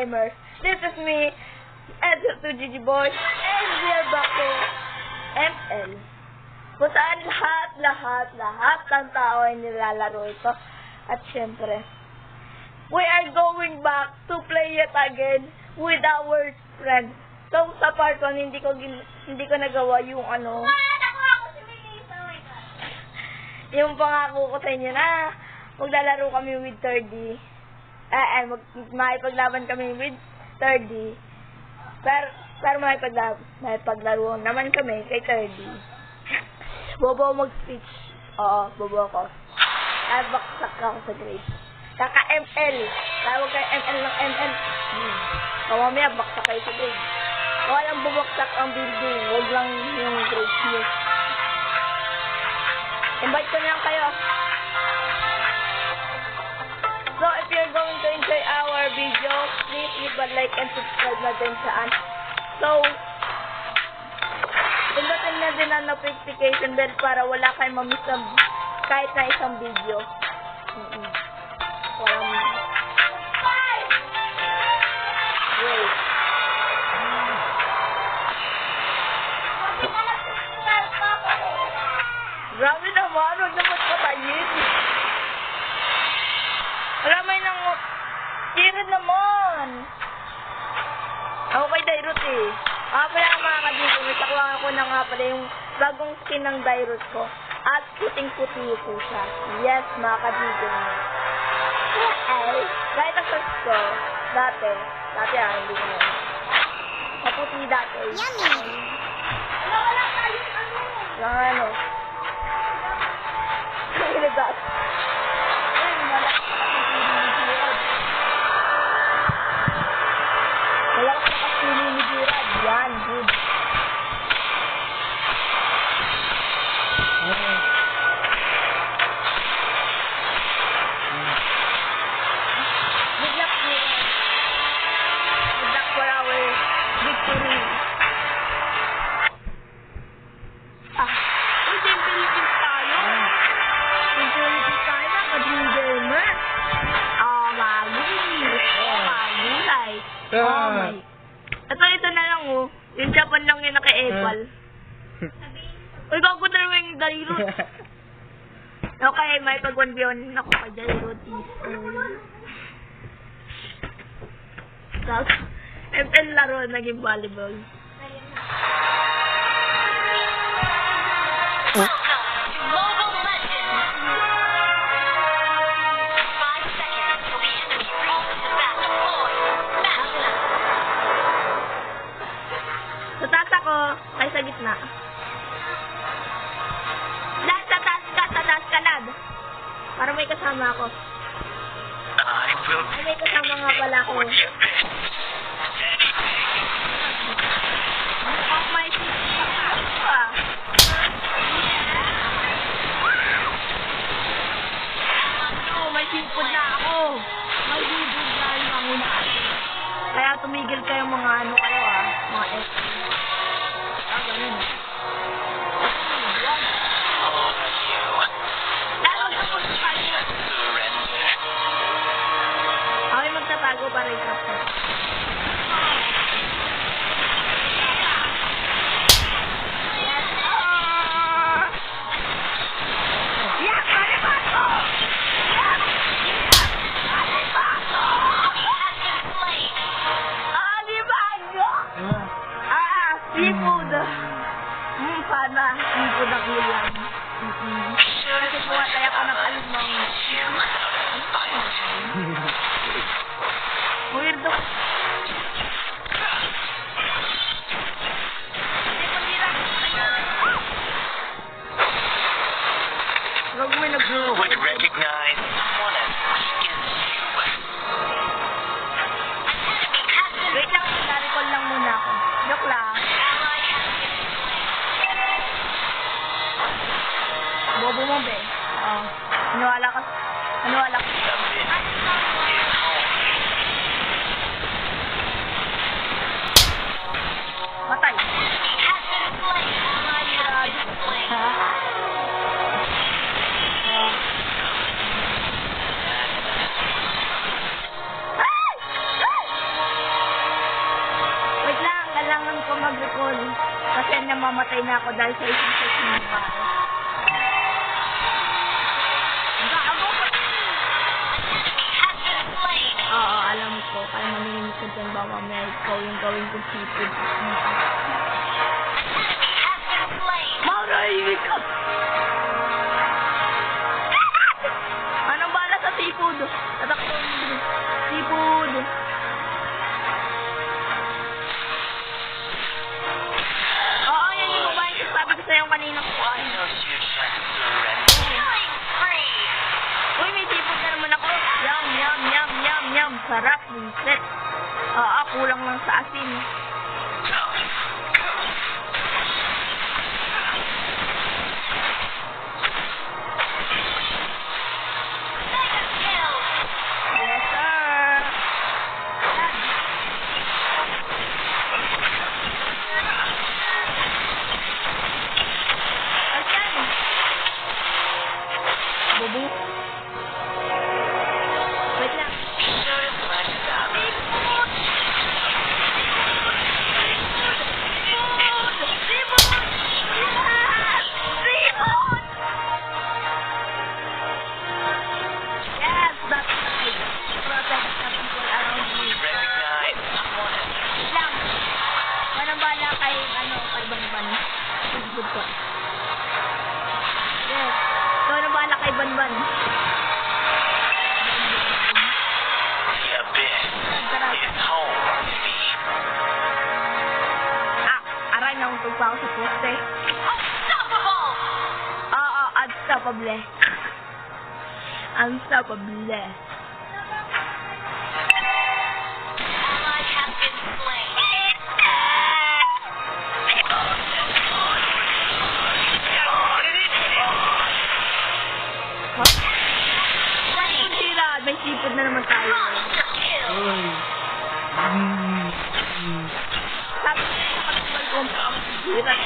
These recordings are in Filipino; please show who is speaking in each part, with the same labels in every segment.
Speaker 1: gamers. This is me, Ed2GG Boy, and we're back to ML. Kung saan lahat ng tao ay nilalaro ito. At syempre, we are going back to play it again with our friend. So, sa part 1, hindi ko nagawa yung yung pangako ko sa inyo na maglalaro kami with 3D. Makipaglaban kami with 3D. Pero makipaglaro naman kami kay 3D. Bobo mag-speech. Oo, bobo ako. At baksak ako sa grade. Kaka-ML. Tawag kayo ML ng ML. Mamaya, baksak kayo sa grade. Walang bubaksak ang building. Huwag lang yung grade nyo. Invite ko lang kayo. So, if you're going to enjoy our video, please leave a like and subscribe na din saan. So, pindutin na din ang notification bell para wala kayong mamiss kahit na isang video. Grabe naman, huwag naman patayin. Alam mo nang tirid naman. Okay, Dairut eh. Pala mga kadito, natakuha ako na nga pala yung bagong skin ng Dairut ko. At puting-puti po siya. Yes, mga kadito. Kahit ang search ko, dati hindi ko na. Maputi dati. Yummy! Wala tayo ano. That. Wala ka kasi nililirad. Yan, good. Good luck, good luck for our victory. Ito na lang yung Japan lang yung naka-epal. Uy, bago na yung Dairut. Okay, may pag-1v1 ako kay Dairut. Tapos, ML laro, naging volleyball. Ay, sa gitna. Lahat sa taas ka, lad. Para may kasama ako. Ay, may kasama nga pala ako. Oh, my may sipod na ako. May bibig na yung manguna. Kaya tumigil kayo mga mga F. Okay, magtatago para i-craft ko. Seafood. Sana. Seafood ang ulam. Kasi pumatay ako ng alimang. Weirdo.
Speaker 2: Who would recognize someone as weak as you?
Speaker 1: Wait lang, na-recall lang muna ako. Joke lang. Bobo mo, be. Naniwala ka. Patay. time na mamatay na ako dahil sa isang session ng baro. Oo, alam ko. Kaya mamimimik ko dyan ba mamaya ikaw yung gawin kong seafood. Maurahimik ka! Anong bala sa seafood? Tatakto mo. Seafood. Oo, yan yung babae. Sabi ko sa'yo kanina ko. Uy, may seafood na naman ako. Yum, yum, yum, yum, yum. Sarap, minset. Kulang lang sa asin. Yes, sir. Ayan. Bubu. Wait lang. Yes, that's right. Protect the people around you. Wait lang. Walang bala kay, kay Banban. Good ko. Yes. Walang bala kay Banban. Aray, nauntog pa ako sa poste. Oo, unstoppable. Unstoppable. May sipod na naman tayo. Sabi ko sa pagkumal ko ang hirap.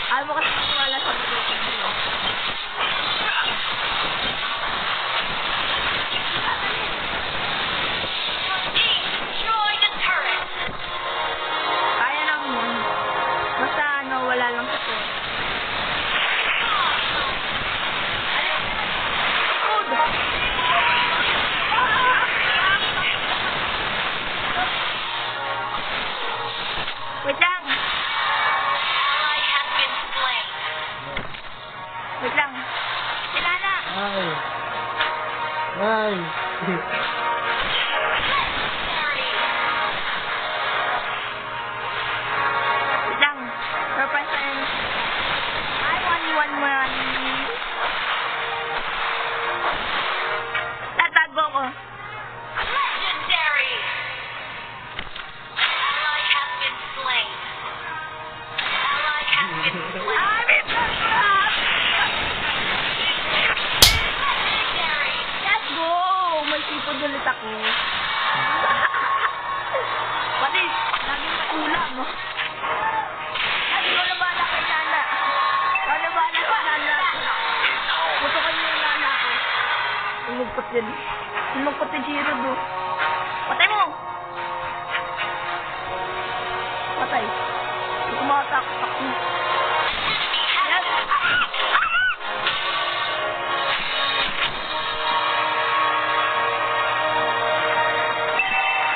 Speaker 1: Ayaw mo kasi wala sa pagkumal ko. Kaya naman yun. Basta wala lang sa po. Wait lang. Wait lang. Sila na.
Speaker 3: Ay.
Speaker 1: Wait lang. Represent. I want one. Tatago ko. Let's go! May sipod ulit ako. Pati, laging may ulam, no? At ikaw na bahala kay Nana. Ikaw na bahala kay Nana. Puto kayo yung Nana ko. Lumagpat yan. Lumagpat yung Jiro, do. Patay mo! Patay. Hindi ko makataktak mo. Yes!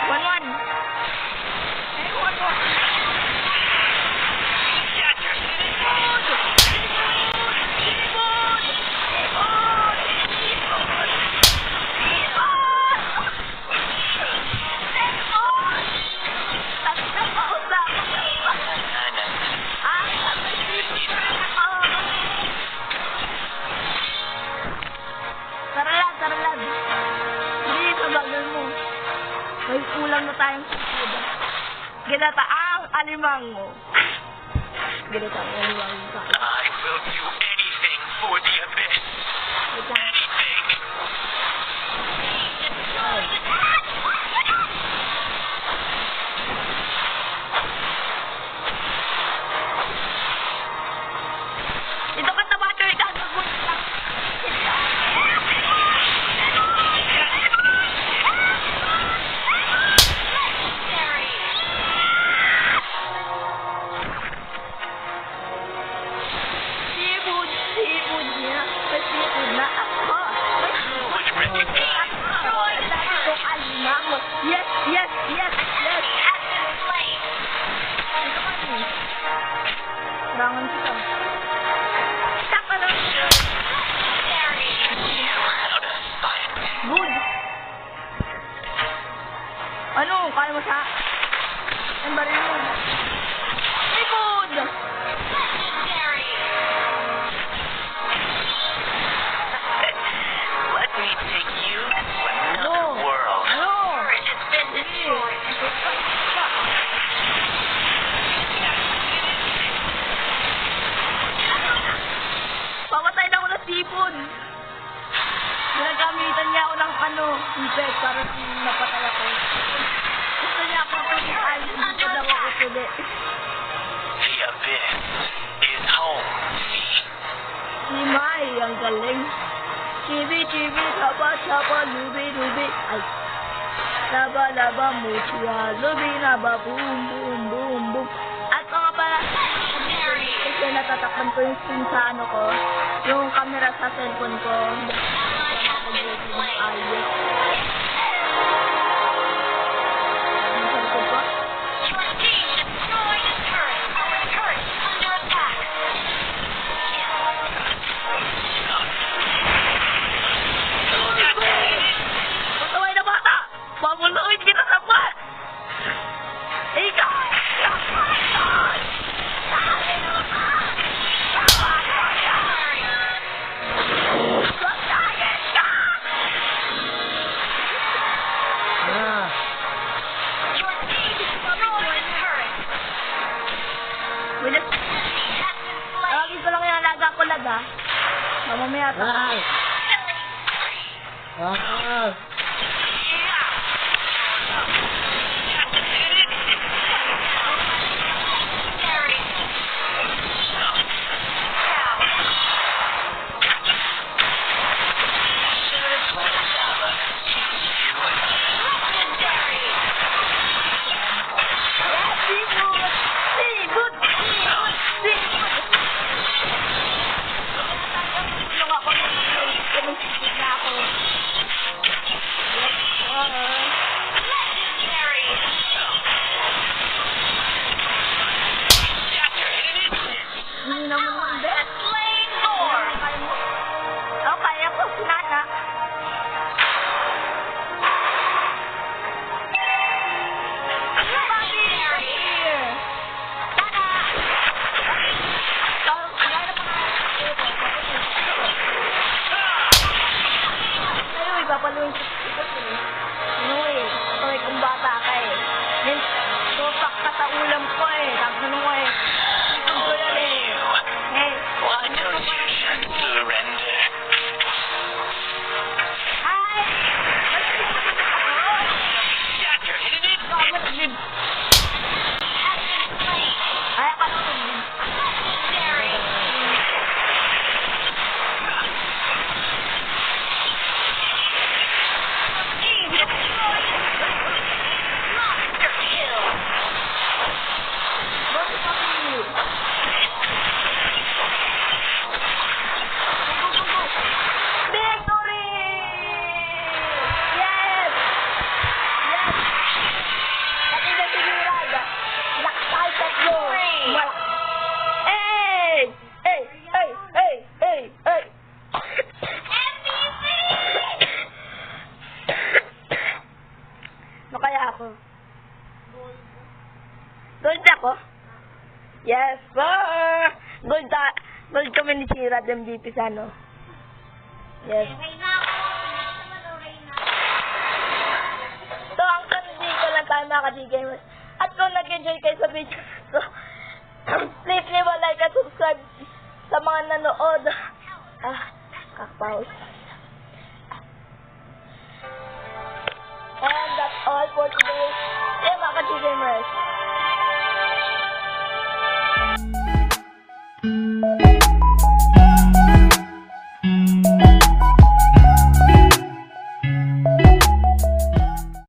Speaker 1: 1-1. Eh, 1-1. Taralag. Hindi, sa bagal mo. May kulang na tayong sikuda. Ginata ang alimango. Ginata ang alimango.
Speaker 2: I will do anything for the abyss.
Speaker 1: Wait lang.
Speaker 2: Anything.
Speaker 1: Ito ka tabato, ikaw magbulit lang. Bangon kita. Saka lang.
Speaker 2: Out of sight.
Speaker 1: Good. Ano? Kaya mo sa... Ang baril mo. Ay, good.
Speaker 2: Let me take you to another
Speaker 1: No.
Speaker 2: world.
Speaker 1: Ano?
Speaker 3: Has been destroyed.
Speaker 1: Pamatay na ako ng sipon. Ginagamitan niya ako ng impet para napatay ako. Gusto niya ako kung ay hindi ko daw ako tuli.
Speaker 2: The abyss is home to me.
Speaker 1: Si Mai, ang galing. Chibi, chibi, taba, taba, lubi, lubi. Ay. Laba, laba, muchiya, lubi, naba, boom, boom, boom, boom. At mga pala, kasi natatakpan ko yung screen sa ko, yung camera sa cellphone ko. Ayos. Ang cellphone ko?
Speaker 3: Your team destroyed a turret. Our turret is under attack.
Speaker 1: Mataway na bata! Pamuloy kita sa buwan! Ikaw!
Speaker 3: Your team destroyed a turret.
Speaker 1: Winas,
Speaker 3: Enemy has been slain.
Speaker 1: tawagin ko lang yung alaga ko laga. Mamamaya ta. Papaluin ko ano eh, ito kung bata ka eh. Then, sopak ka sa ulam ko eh. Tapos ko eh, ikon ko yan eh. Eh,
Speaker 2: Why don't you just surrender?
Speaker 1: ay!
Speaker 2: Shut your hidden
Speaker 1: Bakit yun? Ay, ako yun. Bakit ako yun? Victory! Yes! Yes! Pati na sinirada. Laktay tatlo. Malak. Hey! Hey! Hey! Hey! Hey! Hey! Ano kaya ako? Gold ako? Yes, sir! Gold kami ni Sirad MVP sa ano. Yes. So, hanggang dito lang tayo mga ka-G-Gamers. At kung nag-enjoy kayo sa video so, please leave a like at subscribe sa mga nanood. Kakapawis. And that's all for today. See you mga ka-G-Gamers.